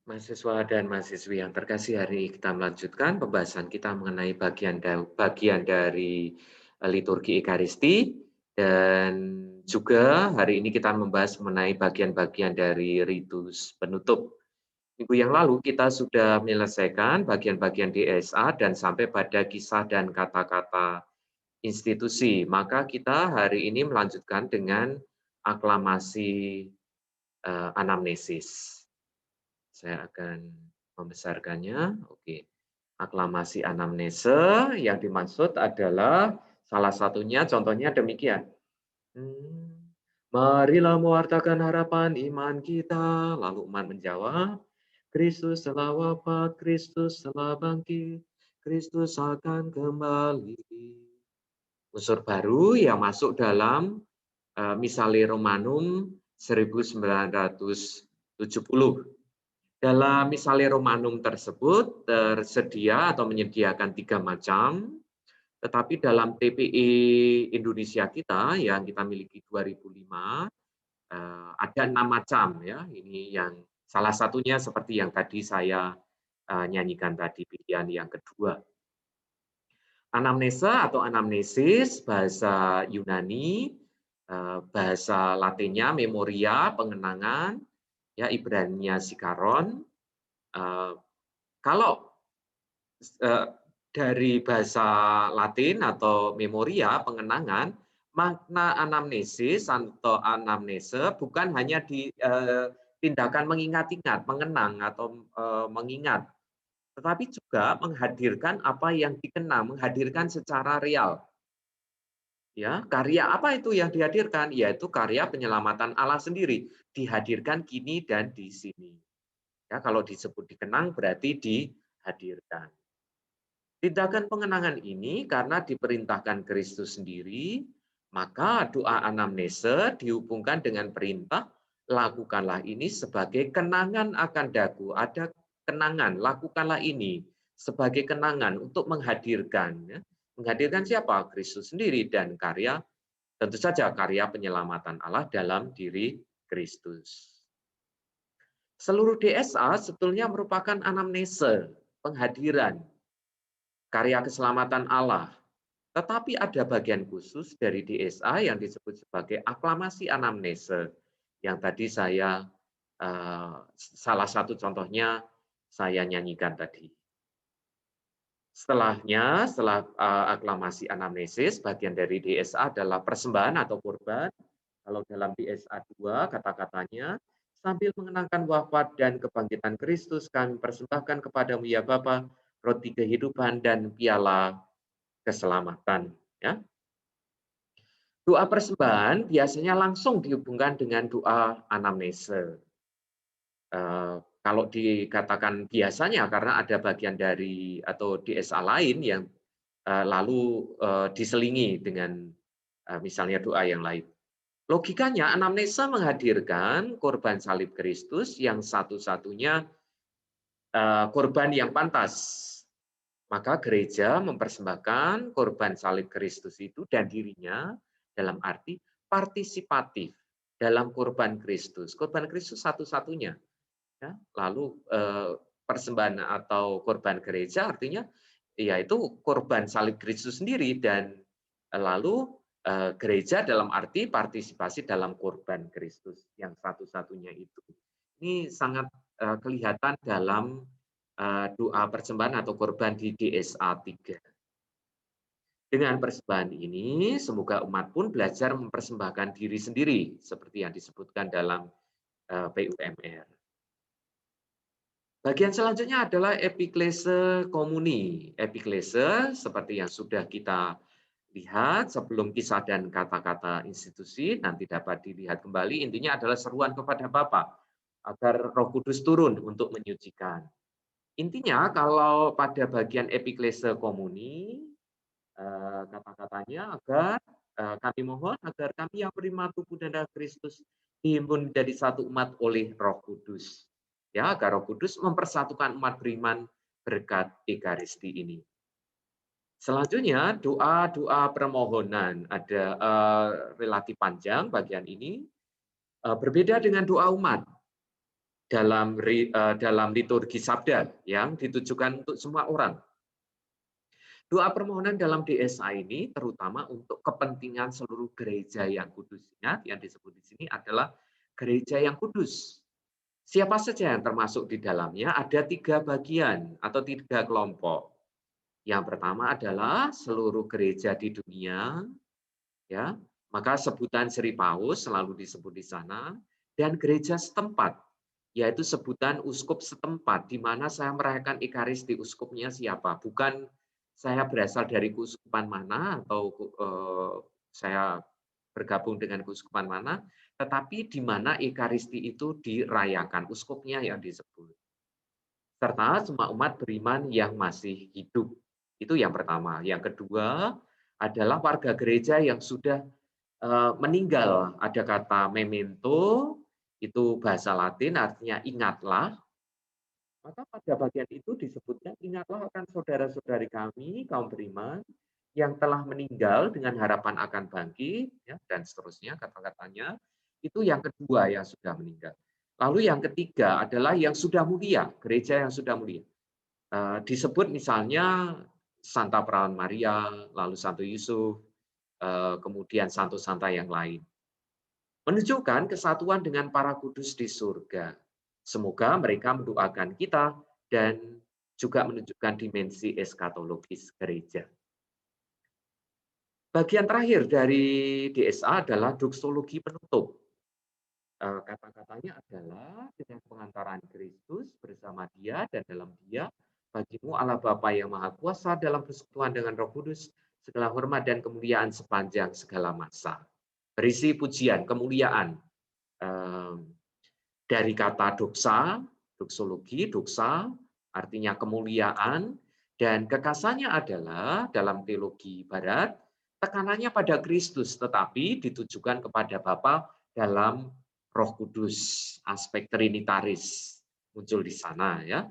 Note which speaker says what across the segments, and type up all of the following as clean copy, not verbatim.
Speaker 1: Mahasiswa dan mahasiswi yang terkasih, hari ini kita melanjutkan pembahasan kita mengenai bagian dari liturgi Ekaristi, dan juga hari ini kita membahas mengenai bagian-bagian dari ritus penutup. Minggu yang lalu kita sudah menyelesaikan bagian-bagian DSA dan sampai pada kisah dan kata-kata institusi. Maka kita hari ini melanjutkan dengan aklamasi anamnesis. Saya akan membesarkannya. Oke. Aklamasi anamnese yang dimaksud adalah salah satunya contohnya demikian. Hmm, Marilah mewartakan harapan iman kita. Lalu umat menjawab, Kristus telah wafat, Kristus telah bangkit, Kristus akan kembali. Unsur baru yang masuk dalam Misale Romanum 1970. Dalam Misale Romanum tersebut tersedia atau menyediakan 3 macam, tetapi dalam TPE Indonesia kita yang kita miliki 2005, ada 6 macam ya. Ini yang salah satunya seperti yang tadi saya nyanyikan tadi, pilihan yang kedua. Anamnesa atau anamnesis, bahasa Yunani, bahasa Latinnya memoria, pengenangan, ya Ibraninya zikaron. Kalau dari bahasa Latin atau memoria, pengenangan, makna anamnesis atau anamnese bukan hanya di tindakan mengingat-ingat, mengenang atau mengingat, tetapi juga menghadirkan apa yang dikenang, menghadirkan secara real. Ya, karya apa itu yang dihadirkan? Yaitu karya penyelamatan Allah sendiri, dihadirkan kini dan di sini. Ya, kalau disebut dikenang berarti dihadirkan. Tindakan pengenangan ini karena diperintahkan Kristus sendiri, maka doa anamnese dihubungkan dengan perintah, lakukanlah ini sebagai kenangan akan daku. Ada kenangan, lakukanlah ini sebagai kenangan untuk menghadirkan. Ya. Menghadirkan siapa? Kristus sendiri dan karya, tentu saja karya penyelamatan Allah dalam diri Kristus. Seluruh DSA sebetulnya merupakan anamnese, penghadiran, karya keselamatan Allah. Tetapi ada bagian khusus dari DSA yang disebut sebagai aklamasi anamnese, yang tadi saya salah satu contohnya saya nyanyikan tadi. Setelahnya, setelah aklamasi anamnesis, bagian dari DSA adalah persembahan atau korban. Kalau dalam DSA 2 kata-katanya, sambil mengenangkan wafat dan kebangkitan Kristus, kami persembahkan kepadamu ya Bapa, roti kehidupan dan piala keselamatan. Ya. Doa persembahan biasanya langsung dihubungkan dengan doa anamnese. Kalau dikatakan biasanya karena ada bagian dari atau DSA lain yang lalu diselingi dengan misalnya doa yang lain. Logikanya anamnesa menghadirkan korban salib Kristus yang satu-satunya korban yang pantas. Maka gereja mempersembahkan korban salib Kristus itu dan dirinya dalam arti partisipatif dalam korban Kristus. Korban Kristus satu-satunya. Ya, lalu persembahan atau korban gereja artinya yaitu korban salib Kristus sendiri, dan lalu gereja dalam arti partisipasi dalam korban Kristus yang satu-satunya itu. Ini sangat kelihatan dalam doa persembahan atau korban di DSA 3. Dengan persembahan ini, semoga umat pun belajar mempersembahkan diri sendiri, seperti yang disebutkan dalam PUMR. Bagian selanjutnya adalah epiklese komuni. Epiklese seperti yang sudah kita lihat sebelum kisah dan kata-kata institusi, nanti dapat dilihat kembali, intinya adalah seruan kepada Bapa agar Roh Kudus turun untuk menyucikan. Intinya kalau pada bagian epiklese komuni, kata-katanya agar kami mohon agar kami yang beriman tubuh dan darah Kristus dihimpun menjadi satu umat oleh Roh Kudus. Ya, agar Roh Kudus mempersatukan umat beriman berkat Ekaristi ini. Selanjutnya doa-doa permohonan, ada relatif panjang bagian ini, berbeda dengan doa umat. dalam liturgi sabda yang ditujukan untuk semua orang. Doa permohonan dalam DSA ini terutama untuk kepentingan seluruh gereja yang kudus. Ingat, yang disebut di sini adalah gereja yang kudus. Siapa saja yang termasuk di dalamnya? Ada 3 bagian atau 3 kelompok. Yang pertama adalah seluruh gereja di dunia, ya. Maka sebutan Sri Paus selalu disebut di sana, dan gereja setempat, yaitu sebutan uskup setempat, di mana saya merayakan Ekaristi, uskupnya siapa, bukan saya berasal dari keuskupan mana atau saya bergabung dengan keuskupan mana, tetapi di mana Ekaristi itu dirayakan, uskupnya yang disebut. Serta semua umat beriman yang masih hidup. Itu yang pertama. Yang kedua adalah warga gereja yang sudah meninggal. Ada kata memento, itu bahasa Latin artinya ingatlah. Maka pada bagian itu disebutkan ingatlah akan saudara-saudari kami, kaum beriman, yang telah meninggal dengan harapan akan bangkit, ya, dan seterusnya kata-katanya. Itu yang kedua yang sudah meninggal. Lalu yang ketiga adalah yang sudah mulia, gereja yang sudah mulia. Disebut misalnya Santa Perawan Maria, lalu Santo Yusuf, kemudian santo-santa yang lain. Menunjukkan kesatuan dengan para kudus di surga. Semoga mereka mendoakan kita dan juga menunjukkan dimensi eskatologis gereja. Bagian terakhir dari DSA adalah doksologi penutup. Kata-katanya adalah dengan pengantaran Kristus bersama Dia dan dalam Dia, bagimu Allah Bapa yang Maha Kuasa dalam persekutuan dengan Roh Kudus, segala hormat dan kemuliaan sepanjang segala masa. Berisi pujian, kemuliaan dari kata doksa, doksologi, doksa artinya kemuliaan, dan kekasannya adalah dalam teologi Barat tekanannya pada Kristus, tetapi ditujukan kepada Bapa dalam Roh Kudus, aspek trinitaris muncul di sana, ya.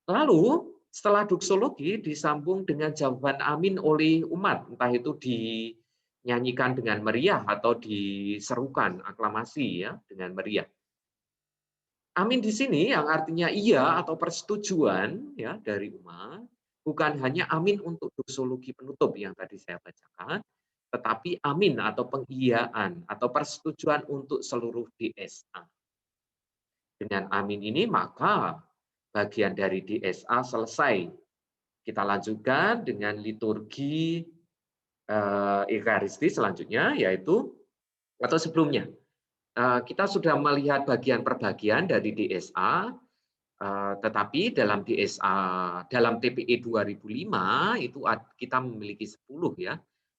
Speaker 1: Lalu setelah doksologi disambung dengan jawaban amin oleh umat, entah itu dinyanyikan dengan meriah atau diserukan aklamasi, ya, dengan meriah. Amin di sini yang artinya iya atau persetujuan, ya, dari umat, bukan hanya amin untuk doksologi penutup yang tadi saya bacakan, tetapi amin atau pengiyaan atau persetujuan untuk seluruh DSA. Dengan amin ini maka bagian dari DSA selesai. Kita lanjutkan dengan liturgi Ekaristi selanjutnya, yaitu atau sebelumnya. Kita sudah melihat bagian per bagian dari DSA, tetapi dalam DSA, dalam TPE 2005 itu kita memiliki 10, ya.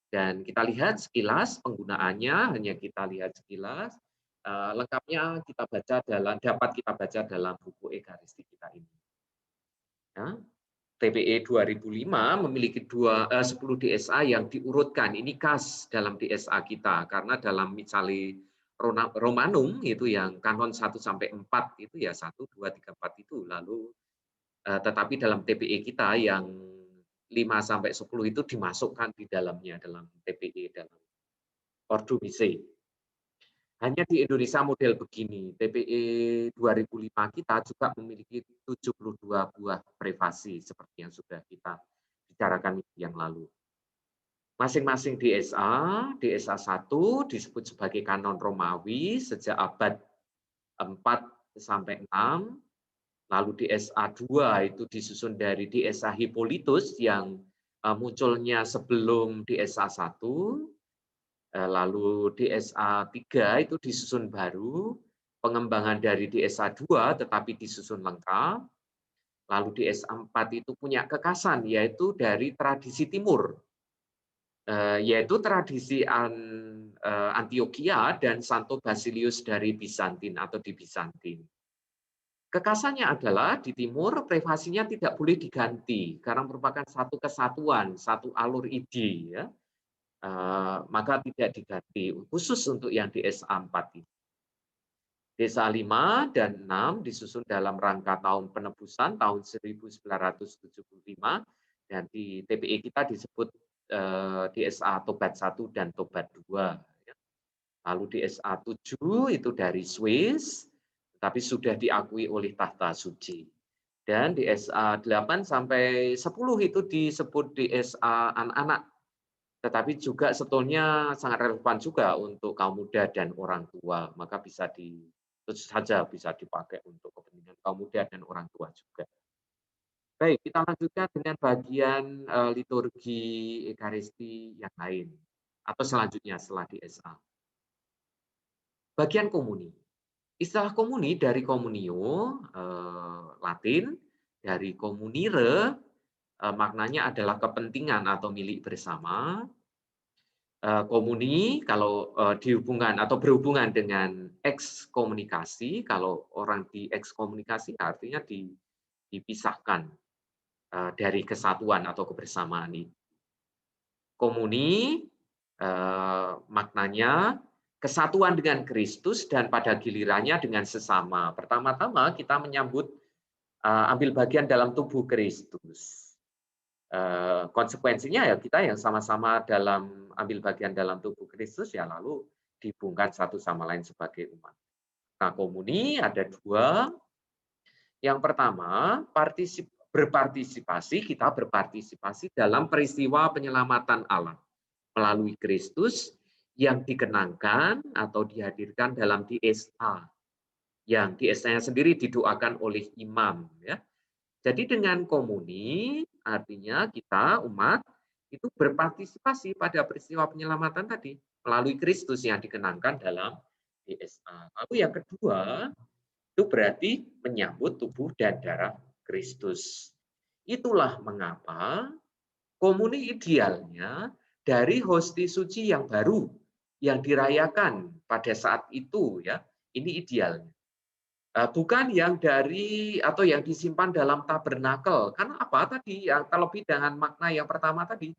Speaker 1: Dan kita lihat sekilas penggunaannya, hanya kita lihat sekilas. Lengkapnya dapat kita baca dalam buku Ekaristi kita ini. Ya. TPE 2005 memiliki 10 DSA yang diurutkan. Ini khas dalam DSA kita, karena dalam Missale Romanum itu yang kanon 1 sampai 4 itu ya 1, 2, 3, 4 itu. Lalu tetapi dalam TPE kita yang 5 sampai 10 itu dimasukkan di dalamnya dalam TPE dalam Ordo Missae. Hanya di Indonesia model begini, TPE 2005 kita juga memiliki 72 buah prefasi seperti yang sudah kita bicarakan yang lalu. Masing-masing DSA 1 disebut sebagai kanon Romawi sejak abad 4 sampai 6, lalu DSA 2 itu disusun dari DSA Hippolytus yang munculnya sebelum DSA 1, lalu DSA 3 itu disusun baru, pengembangan dari DSA 2 tetapi disusun lengkap. Lalu DSA 4 itu punya kekasan, yaitu dari tradisi timur, yaitu tradisi Antioquia dan Santo Basilius dari Bizantin atau di Bizantin. Kekasannya adalah di timur prefasinya tidak boleh diganti karena merupakan satu kesatuan, satu alur ide, ya. Maka tidak diganti, khusus untuk yang DSA 4 ini. DSA 5 dan 6 disusun dalam rangka tahun penebusan tahun 1975, dan di TPE kita disebut DSA Tobat 1 dan Tobat 2. Lalu DSA 7 itu dari Swiss, tapi sudah diakui oleh tahta suci. Dan DSA 8 sampai 10 itu disebut DSA anak-anak. Tetapi juga sebetulnya sangat relevan juga untuk kaum muda dan orang tua. Maka tentu saja bisa dipakai untuk kepentingan kaum muda dan orang tua juga. Baik, kita lanjutkan dengan bagian liturgi Ekaristi yang lain. Atau selanjutnya setelah DSA. Bagian komuni. Istilah komuni dari komunio, Latin, dari komunire, maknanya adalah kepentingan atau milik bersama. Komuni kalau dihubungkan atau berhubungan dengan ekskomunikasi, kalau orang diekskomunikasi artinya dipisahkan dari kesatuan atau kebersamaan ini. Komuni maknanya kesatuan dengan Kristus dan pada gilirannya dengan sesama. Pertama-tama kita menyambut ambil bagian dalam tubuh Kristus. Konsekuensinya ya kita yang sama-sama dalam ambil bagian dalam tubuh Kristus ya lalu dihubungkan satu sama lain sebagai umat. Nah, komuni ada dua. Yang pertama, kita berpartisipasi dalam peristiwa penyelamatan Allah melalui Kristus yang dikenangkan atau dihadirkan dalam DSA. Yang DSA-nya sendiri didoakan oleh imam, ya. Jadi dengan komuni artinya kita umat itu berpartisipasi pada peristiwa penyelamatan tadi melalui Kristus yang dikenangkan dalam DSA. Lalu yang kedua itu berarti menyambut tubuh dan darah Kristus. Itulah mengapa komuni idealnya dari hosti suci yang baru yang dirayakan pada saat itu, ya. Ini idealnya. Bukan yang dari atau yang disimpan dalam tabernakel. Karena apa tadi? Ya, kalau dengan makna yang pertama tadi,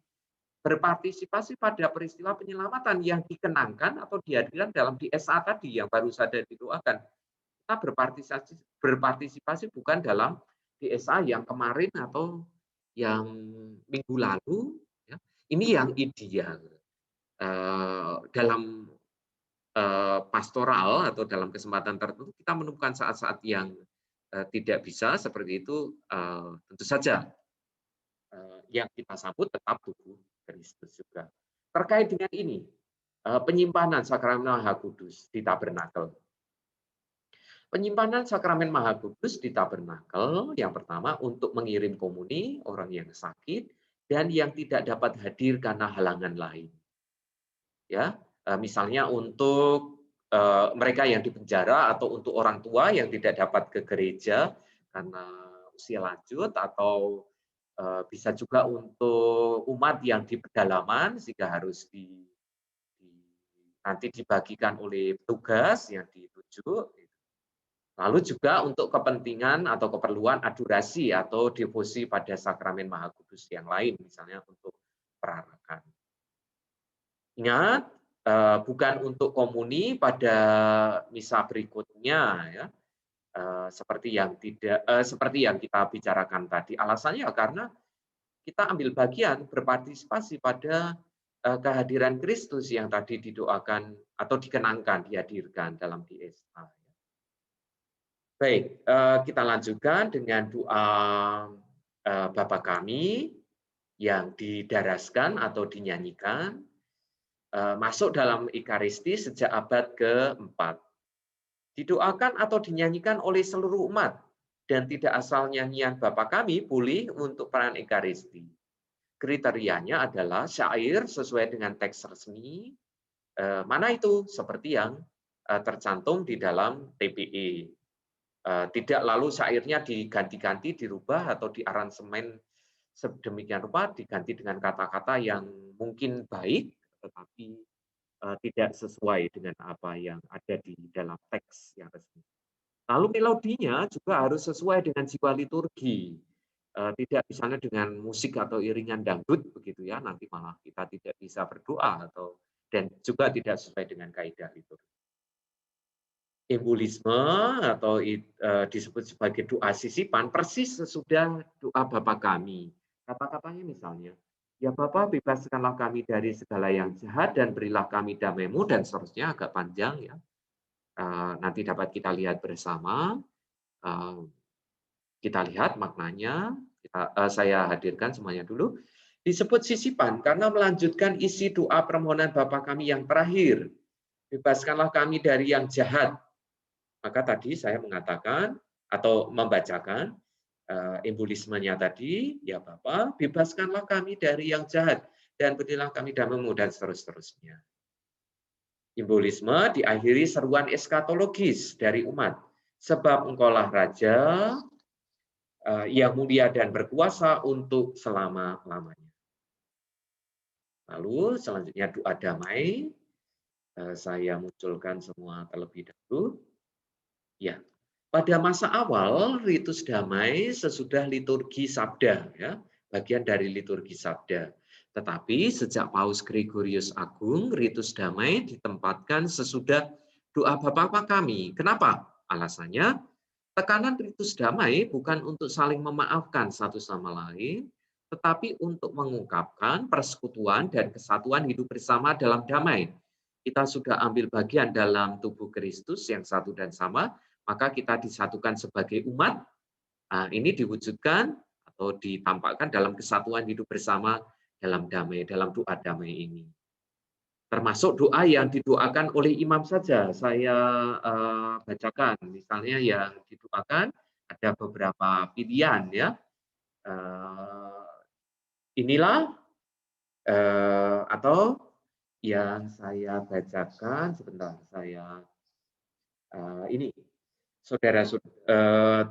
Speaker 1: berpartisipasi pada peristiwa penyelamatan yang dikenangkan atau dihadirkan dalam DSA tadi yang baru saja didoakan. Kita berpartisipasi bukan dalam DSA yang kemarin atau yang minggu lalu. Ya. Ini yang ideal. Dalam pastoral atau dalam kesempatan tertentu kita menemukan saat-saat yang tidak bisa seperti itu, tentu saja yang kita sambut tetap tubuh Kristus juga. Terkait dengan ini, penyimpanan sakramen Maha Kudus di tabernakel. Penyimpanan sakramen Maha Kudus di tabernakel yang pertama untuk mengirim komuni orang yang sakit dan yang tidak dapat hadir karena halangan lain. Ya, misalnya untuk mereka yang dipenjara atau untuk orang tua yang tidak dapat ke gereja karena usia lanjut atau bisa juga untuk umat yang di pedalaman sehingga harus nanti dibagikan oleh petugas yang dituju. Lalu juga untuk kepentingan atau keperluan adorasi atau devosi pada sakramen Maha Kudus yang lain, misalnya untuk perarakan. Ingat, bukan untuk komuni pada misa berikutnya, ya, seperti yang kita bicarakan tadi. Alasannya karena kita ambil bagian berpartisipasi pada kehadiran Kristus yang tadi didoakan atau dikenangkan, dihadirkan dalam DSA. Baik, kita lanjutkan dengan doa Bapa Kami yang didaraskan atau dinyanyikan masuk dalam Ekaristi sejak abad ke-4. Didoakan atau dinyanyikan oleh seluruh umat dan tidak asal nyanyian Bapa Kami pulih untuk peran Ekaristi. Kriterianya adalah syair sesuai dengan teks resmi. Mana itu? Seperti yang tercantum di dalam TPE. Tidak lalu syairnya diganti-ganti, dirubah atau diaransemen sedemikian rupa, diganti dengan kata-kata yang mungkin baik, tetapi tidak sesuai dengan apa yang ada di dalam teks yang resmi. Lalu melodinya juga harus sesuai dengan jiwa liturgi. Tidak misalnya dengan musik atau iringan dangdut begitu ya, nanti malah kita tidak bisa berdoa dan juga tidak sesuai dengan kaidah liturgi. Embolisme atau disebut sebagai doa sisipan persis sesudah doa Bapa Kami. Kata-katanya misalnya, ya Bapa, bebaskanlah kami dari segala yang jahat dan berilah kami damai-Mu, dan seterusnya agak panjang ya. nanti dapat kita lihat bersama. Kita lihat maknanya, saya hadirkan semuanya dulu. Disebut sisipan karena melanjutkan isi doa permohonan Bapa kami yang terakhir. Bebaskanlah kami dari yang jahat. Maka tadi saya mengatakan atau membacakan imbulismenya tadi, ya Bapa, bebaskanlah kami dari yang jahat dan berilah kami damai-Mu dan seterusnya. Imbulisme diakhiri seruan eskatologis dari umat. Sebab Engkaulah Raja yang mulia dan berkuasa untuk selama-lamanya. Lalu selanjutnya doa damai. Saya munculkan semua terlebih dahulu. Ya, pada masa awal ritus damai sesudah liturgi sabda, ya, bagian dari liturgi sabda. Tetapi sejak Paus Gregorius Agung, ritus damai ditempatkan sesudah doa Bapa kami. Kenapa? Alasannya, tekanan ritus damai bukan untuk saling memaafkan satu sama lain, tetapi untuk mengungkapkan persekutuan dan kesatuan hidup bersama dalam damai. Kita sudah ambil bagian dalam tubuh Kristus yang satu dan sama, maka kita disatukan sebagai umat. Nah, ini diwujudkan atau ditampakkan dalam kesatuan hidup bersama dalam damai, dalam doa damai ini. Termasuk doa yang didoakan oleh imam saja. Saya bacakan, misalnya yang didoakan ada beberapa pilihan, ya. Inilah atau yang saya bacakan sebentar, saya ini. Saudara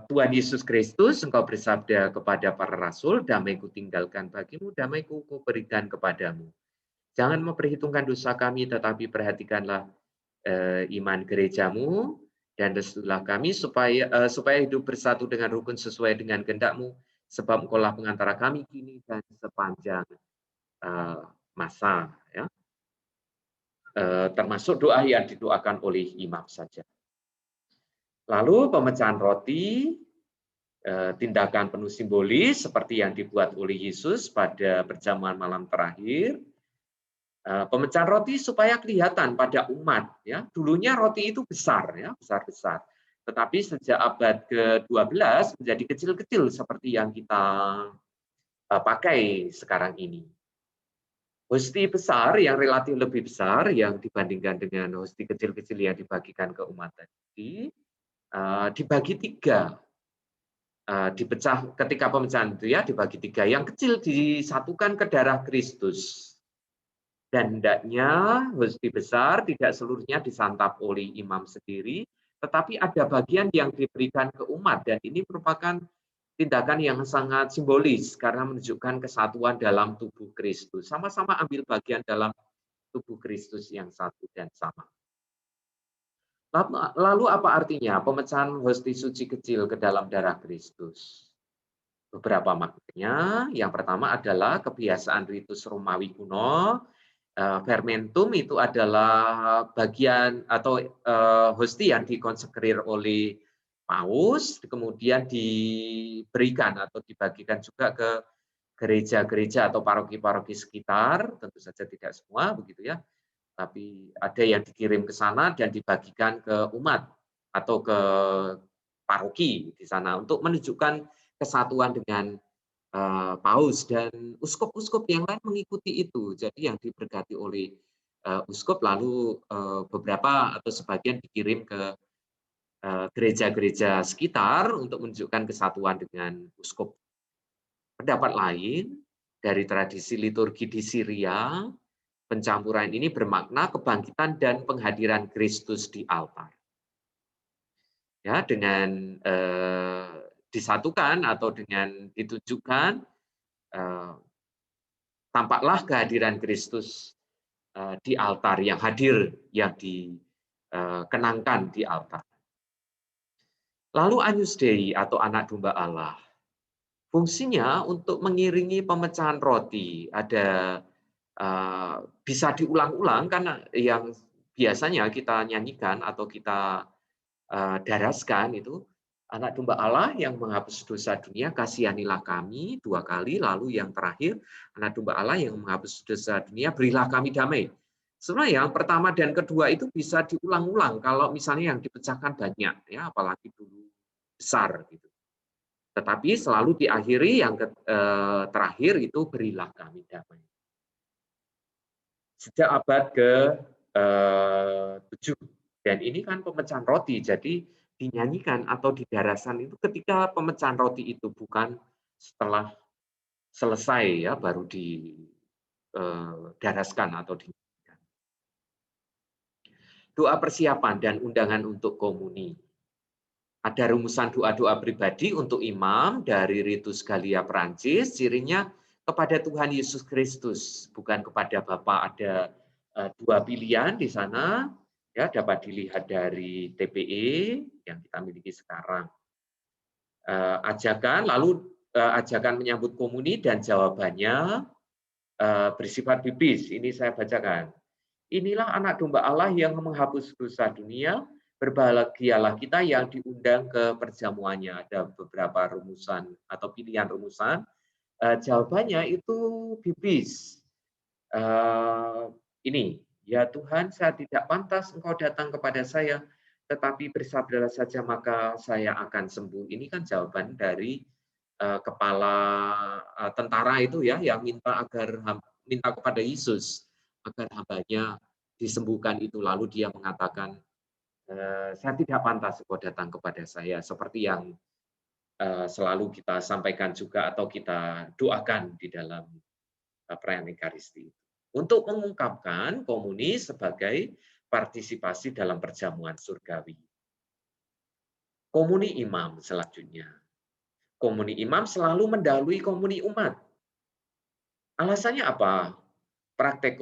Speaker 1: Tuhan Yesus Kristus, Engkau bersabda kepada para rasul, damai-Ku tinggalkan bagimu, damai-Ku berikan kepadamu. Jangan memperhitungkan dosa kami, tetapi perhatikanlah iman gerejamu, dan restulah kami supaya hidup bersatu dengan rukun sesuai dengan kehendak-Mu, sebab Engkaulah pengantara kami kini dan sepanjang masa. Ya. Termasuk doa yang didoakan oleh imam saja. Lalu pemecahan roti, tindakan penuh simbolis seperti yang dibuat oleh Yesus pada perjamuan malam terakhir. Pemecahan roti supaya kelihatan pada umat. Ya. Dulunya roti itu besar, ya, besar-besar. Tetapi sejak abad ke-12 menjadi kecil-kecil seperti yang kita pakai sekarang ini. Hosti besar yang relatif lebih besar yang dibandingkan dengan hosti kecil-kecil yang dibagikan ke umat tadi, dibagi 3, dipecah ketika pemecahan itu, ya, dibagi 3. Yang kecil disatukan ke darah Kristus, dan hendaknya hosti besar tidak seluruhnya disantap oleh imam sendiri, tetapi ada bagian yang diberikan ke umat, dan ini merupakan tindakan yang sangat simbolis karena menunjukkan kesatuan dalam tubuh Kristus, sama-sama ambil bagian dalam tubuh Kristus yang satu dan sama. Lalu apa artinya pemecahan hosti suci kecil ke dalam darah Kristus? Beberapa maknanya. Yang pertama adalah kebiasaan ritus Romawi kuno. Fermentum itu adalah bagian atau hosti yang dikonsekrir oleh Paus, kemudian diberikan atau dibagikan juga ke gereja-gereja atau paroki-paroki sekitar, tentu saja tidak semua begitu, ya. Tapi ada yang dikirim ke sana dan dibagikan ke umat atau ke paroki di sana untuk menunjukkan kesatuan dengan Paus, dan uskup-uskup yang lain mengikuti itu. Jadi yang diberkati oleh uskup lalu beberapa atau sebagian dikirim ke gereja-gereja sekitar untuk menunjukkan kesatuan dengan uskup. Pendapat lain dari tradisi liturgi di Syria, pencampuran ini bermakna kebangkitan dan penghadiran Kristus di altar. Ya, dengan disatukan atau dengan ditunjukkan, tampaklah kehadiran Kristus di altar, yang hadir, yang dikenangkan di altar. Lalu Agnus Dei atau anak domba Allah, fungsinya untuk mengiringi pemecahan roti. Ada bisa diulang-ulang karena yang biasanya kita nyanyikan atau kita daraskan itu, anak domba Allah yang menghapus dosa dunia, kasihanilah kami 2 kali. Lalu yang terakhir, anak domba Allah yang menghapus dosa dunia, berilah kami damai. Sebenarnya yang pertama dan kedua itu bisa diulang-ulang kalau misalnya yang dipecahkan banyak, ya apalagi dulu besar gitu. Tetapi selalu diakhiri yang terakhir itu berilah kami damai. Sejak abad ke-7 dan ini kan pemecahan roti, jadi dinyanyikan atau didarasan itu ketika pemecahan roti itu, bukan setelah selesai ya baru didaraskan atau dinyanyikan. Doa persiapan dan undangan untuk komuni. Ada rumusan doa-doa pribadi untuk imam dari Ritus Galia Prancis, cirinya kepada Tuhan Yesus Kristus, bukan kepada Bapa. Ada dua pilihan di sana, ya dapat dilihat dari TPE yang kita miliki sekarang. Ajakan, lalu ajakan menyambut komuni dan jawabannya bersifat biblis. Ini saya bacakan. Inilah anak domba Allah yang menghapus dosa dunia. Berbahagialah kita yang diundang ke perjamuannya. Ada beberapa rumusan atau pilihan rumusan. Jawabannya itu biblis. Ini, ya Tuhan, saya tidak pantas Engkau datang kepada saya, tetapi bersabdalah saja maka saya akan sembuh. Ini kan jawaban dari kepala tentara itu ya, yang minta kepada Yesus agar hambanya disembuhkan itu. Lalu dia mengatakan, saya tidak pantas Engkau datang kepada saya, seperti yang selalu kita sampaikan juga atau kita doakan di dalam perayaan Ekaristi. Untuk mengungkapkan komuni sebagai partisipasi dalam perjamuan surgawi. Komuni imam selanjutnya. Komuni imam selalu mendahului komuni umat. Alasannya apa? Praktek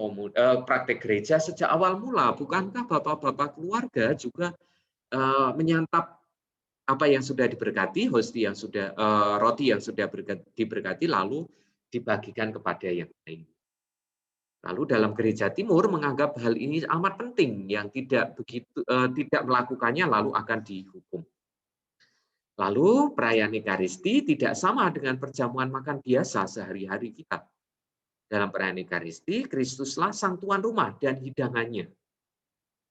Speaker 1: gereja sejak awal mula, bukankah bapak-bapak keluarga juga menyantap apa yang sudah diberkati, roti yang sudah diberkati lalu dibagikan kepada yang lain. Lalu dalam gereja timur menganggap hal ini amat penting, yang tidak melakukannya lalu akan dihukum. Lalu perayaan Ekaristi tidak sama dengan perjamuan makan biasa sehari-hari kita. Dalam perayaan Ekaristi, Kristuslah sang tuan rumah dan hidangannya.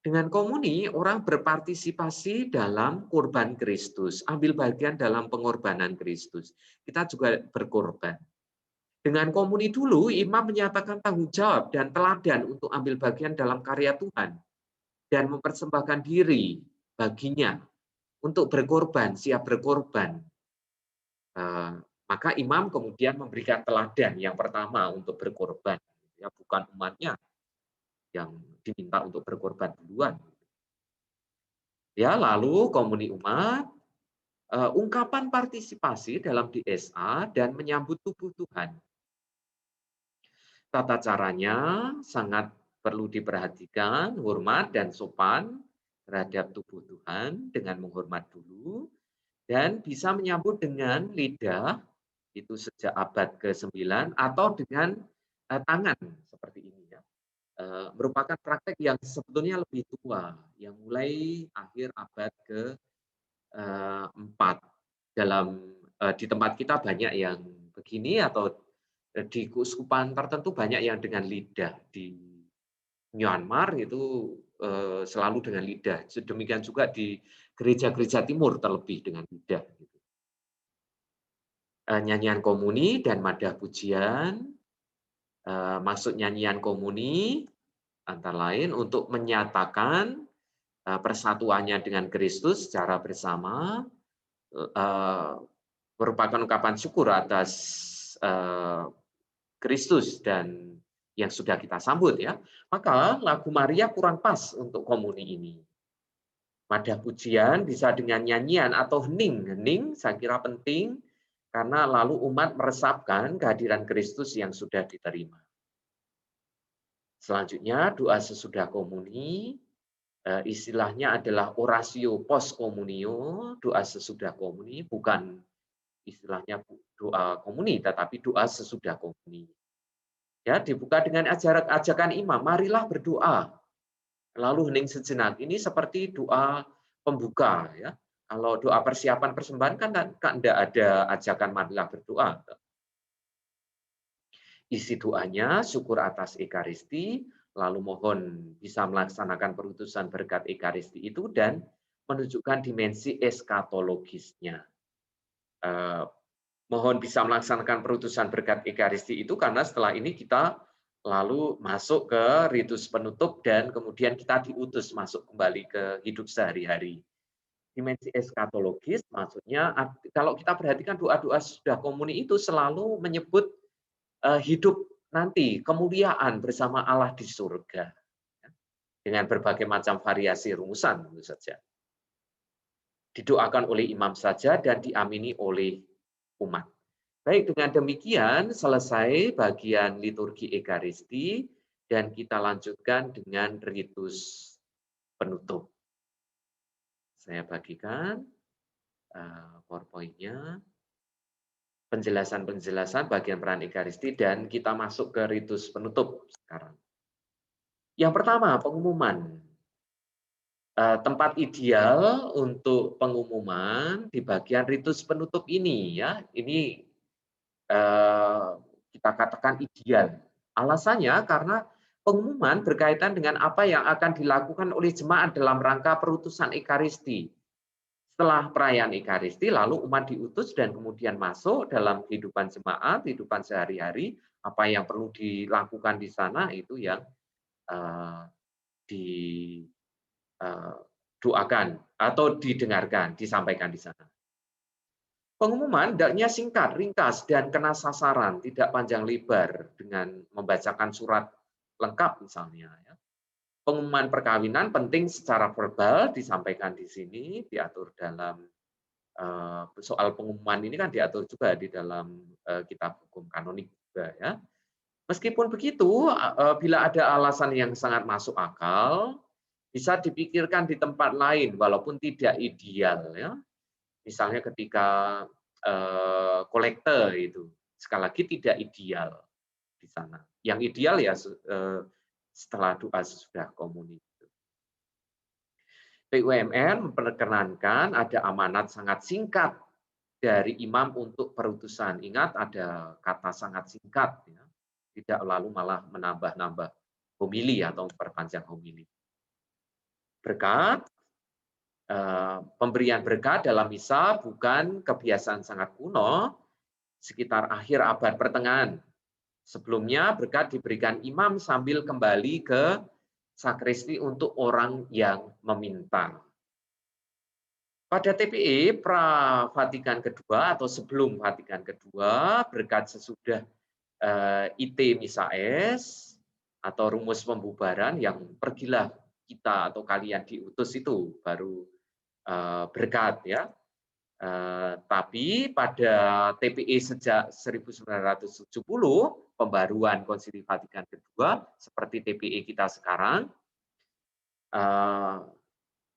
Speaker 1: Dengan komuni, orang berpartisipasi dalam kurban Kristus, ambil bagian dalam pengorbanan Kristus. Kita juga berkorban. Dengan komuni dulu, imam menyatakan tanggung jawab dan teladan untuk ambil bagian dalam karya Tuhan dan mempersembahkan diri baginya untuk berkorban, siap berkorban. Maka imam kemudian memberikan teladan yang pertama untuk berkorban, ya bukan umatnya yang diminta untuk berkorban duluan. Ya, lalu komuni umat, ungkapan partisipasi dalam DSA dan menyambut tubuh Tuhan. Tata caranya sangat perlu diperhatikan, hormat dan sopan terhadap tubuh Tuhan dengan menghormat dulu, dan bisa menyambut dengan lidah, itu sejak abad ke-9, atau dengan tangan seperti ini. Ya. Merupakan praktek yang sebetulnya lebih tua, yang mulai akhir abad ke-4. Di tempat kita banyak yang begini, atau di keuskupan tertentu banyak yang dengan lidah. Di Myanmar itu selalu dengan lidah. Demikian juga di gereja-gereja timur terlebih dengan lidah. Nyanyian komuni dan madah pujian. Maksud nyanyian komuni antara lain untuk menyatakan persatuannya dengan Kristus secara bersama, merupakan ungkapan syukur atas Kristus dan yang sudah kita sambut ya. Maka lagu Maria kurang pas untuk komuni ini. Madah pujian bisa dengan nyanyian atau hening. Hening saya kira penting karena lalu umat meresapkan kehadiran Kristus yang sudah diterima. Selanjutnya doa sesudah komuni, istilahnya adalah oratio post communio, doa sesudah komuni, bukan istilahnya doa komuni, tetapi doa sesudah komuni. Ya, dibuka dengan ajakan imam, marilah berdoa. Lalu hening sejenak. Ini seperti doa pembuka. Ya. Kalau doa persiapan persembahan kan tidak ada ajakan marilah berdoa. Isi doanya syukur atas Ekaristi, lalu mohon bisa melaksanakan perutusan berkat Ekaristi itu dan menunjukkan dimensi eskatologisnya. Mohon bisa melaksanakan perutusan berkat Ekaristi itu karena setelah ini kita lalu masuk ke ritus penutup dan kemudian kita diutus masuk kembali ke hidup sehari-hari. Dimensi eskatologis maksudnya kalau kita perhatikan doa-doa sudah komuni itu selalu menyebut hidup nanti, kemuliaan bersama Allah di surga. Dengan berbagai macam variasi rumusan tentu saja. Didoakan oleh imam saja dan diamini oleh umat. Baik, dengan demikian selesai bagian liturgi Ekaristi dan kita lanjutkan dengan ritus penutup. Saya bagikan PowerPoint-nya, penjelasan-penjelasan bagian peran Ekaristi dan kita masuk ke ritus penutup sekarang. Yang pertama, pengumuman. Tempat ideal untuk pengumuman di bagian ritus penutup ini ya, ini kita katakan ideal. Alasannya karena pengumuman berkaitan dengan apa yang akan dilakukan oleh jemaat dalam rangka perutusan Ekaristi. Setelah perayaan Ekaristi, lalu umat diutus dan kemudian masuk dalam kehidupan jemaat, kehidupan sehari-hari, apa yang perlu dilakukan di sana itu yang doakan atau didengarkan, disampaikan di sana. Pengumuman hendaknya singkat, ringkas, dan kena sasaran, tidak panjang lebar dengan membacakan surat lengkap misalnya. Pengumuman perkawinan penting secara verbal disampaikan di sini, diatur dalam soal pengumuman ini kan diatur juga di dalam kitab hukum kanonik juga ya. Meskipun begitu, bila ada alasan yang sangat masuk akal, bisa dipikirkan di tempat lain walaupun tidak ideal ya. Misalnya ketika kolekte itu sekali lagi tidak ideal di sana. Yang ideal ya setelah doa sesudah komuni. PUMR memperkenankan ada amanat sangat singkat dari imam untuk perutusan. Ingat ada kata sangat singkat ya. Tidak lalu malah menambah-nambah homili atau memperpanjang homili. Berkat, pemberian berkat dalam misa bukan kebiasaan sangat kuno, sekitar akhir abad pertengahan. Sebelumnya berkat diberikan imam sambil kembali ke sakristi untuk orang yang meminta. Pada TPE pra Vatikan kedua atau sebelum Vatikan kedua, berkat sesudah IT Misa Es atau rumus pembubaran yang pergilah kita atau kalian diutus itu baru berkat ya. Tapi pada TPE sejak 1970 pembaruan Konsili Vatikan kedua seperti TPE kita sekarang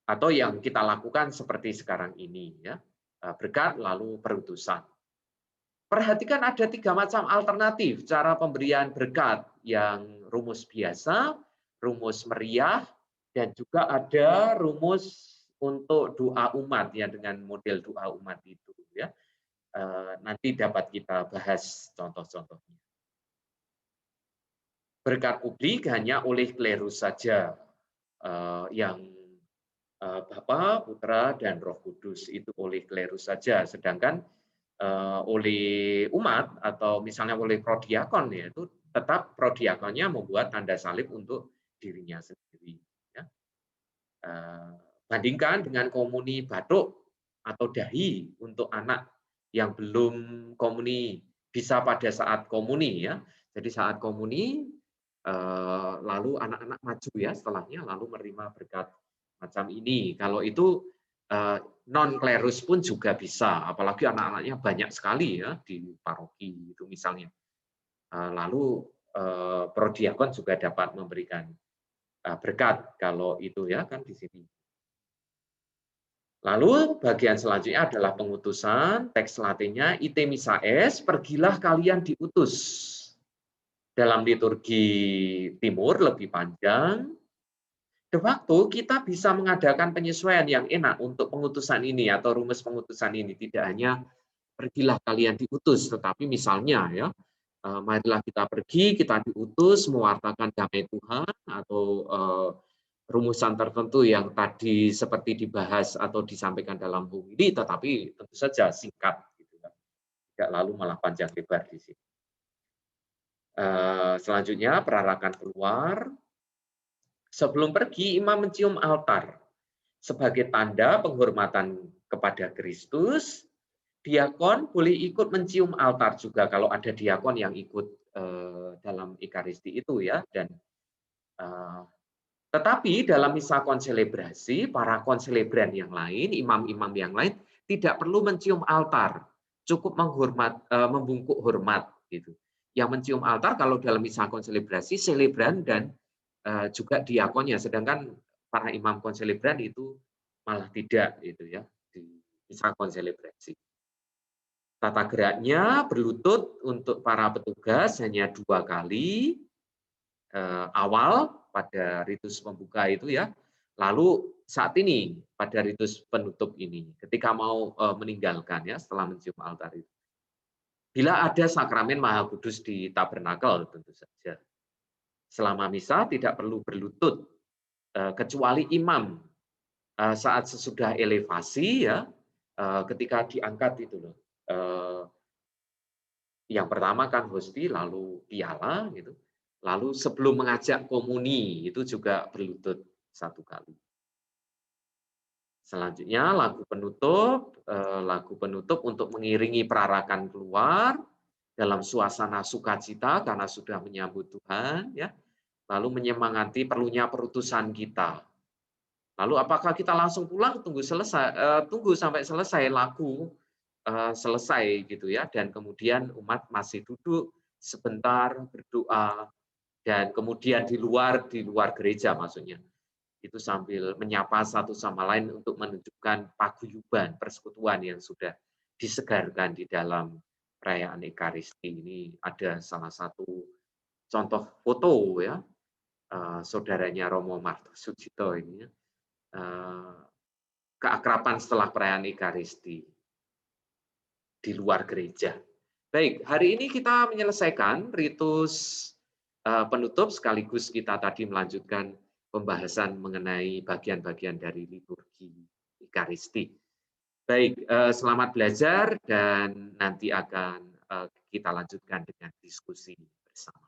Speaker 1: atau yang kita lakukan seperti sekarang ini ya, berkat lalu perutusan. Perhatikan ada 3 macam alternatif cara pemberian berkat, yang rumus biasa, rumus meriah, dan juga ada rumus untuk doa umat ya dengan model doa umat itu ya. Nanti dapat kita bahas contoh-contohnya. Berkat publik hanya oleh klerus saja yang Bapa, Putra, dan Roh Kudus itu oleh klerus saja, sedangkan oleh umat atau misalnya oleh prodiakon ya itu tetap prodiakonnya membuat tanda salib untuk dirinya sendiri. Ya. Bandingkan dengan komuni batuk atau dahi untuk anak yang belum komuni bisa pada saat komuni ya. Jadi saat komuni lalu anak-anak maju ya setelahnya lalu menerima berkat macam ini. Kalau itu non klerus pun juga bisa, apalagi anak-anaknya banyak sekali ya di paroki itu misalnya. Lalu prodiakon juga dapat memberikan berkat kalau itu ya kan di sini. Lalu bagian selanjutnya adalah pengutusan, teks Latinnya ite missa es, pergilah kalian diutus. Dalam liturgi timur lebih panjang. De facto kita bisa mengadakan penyesuaian yang enak untuk pengutusan ini atau rumus pengutusan ini. Tidak hanya pergilah kalian diutus, tetapi misalnya ya marilah kita pergi, kita diutus mewartakan damai Tuhan, atau rumusan tertentu yang tadi seperti dibahas atau disampaikan dalam homili, tetapi tentu saja singkat, gitu kan. Tidak lalu malah panjang lebar di sini. Selanjutnya perarakan keluar. Sebelum pergi, imam mencium altar sebagai tanda penghormatan kepada Kristus. Diakon boleh ikut mencium altar juga kalau ada diakon yang ikut dalam Ekaristi itu ya. Dan tetapi dalam misa konselebrasi, para konselebran yang lain, imam-imam yang lain tidak perlu mencium altar, cukup membungkuk hormat gitu. Yang mencium altar kalau dalam misa konselebrasi selebran dan juga diakonnya, sedangkan para imam konselebran itu malah tidak gitu ya di misa konselebrasi. Tata geraknya berlutut untuk para petugas hanya 2 kali, awal pada ritus pembuka itu ya, lalu saat ini pada ritus penutup ini, ketika mau meninggalkan ya setelah mencium altar itu. Bila ada sakramen Maha Kudus di tabernakel tentu saja. Selama misa tidak perlu berlutut, kecuali imam saat sesudah elevasi ya, ketika diangkat itu loh. Yang pertama kan hosti, lalu piala gitu. Lalu sebelum mengajak komuni itu juga berlutut 1 kali. Selanjutnya lagu penutup untuk mengiringi perarakan keluar dalam suasana sukacita karena sudah menyambut Tuhan ya. Lalu menyemangati perlunya perutusan kita. Lalu apakah kita langsung pulang? Tunggu sampai selesai lagu selesai gitu ya, dan kemudian umat masih duduk sebentar berdoa, dan kemudian di luar gereja maksudnya itu sambil menyapa satu sama lain untuk menunjukkan paguyuban persekutuan yang sudah disegarkan di dalam perayaan Ekaristi. Ini ada salah satu contoh foto ya, saudaranya Romo Marto Sucito ini ya, keakraban setelah perayaan Ekaristi di luar gereja. Baik, hari ini kita menyelesaikan ritus penutup sekaligus kita tadi melanjutkan pembahasan mengenai bagian-bagian dari liturgi Ekaristi. Baik, selamat belajar dan nanti akan kita lanjutkan dengan diskusi bersama.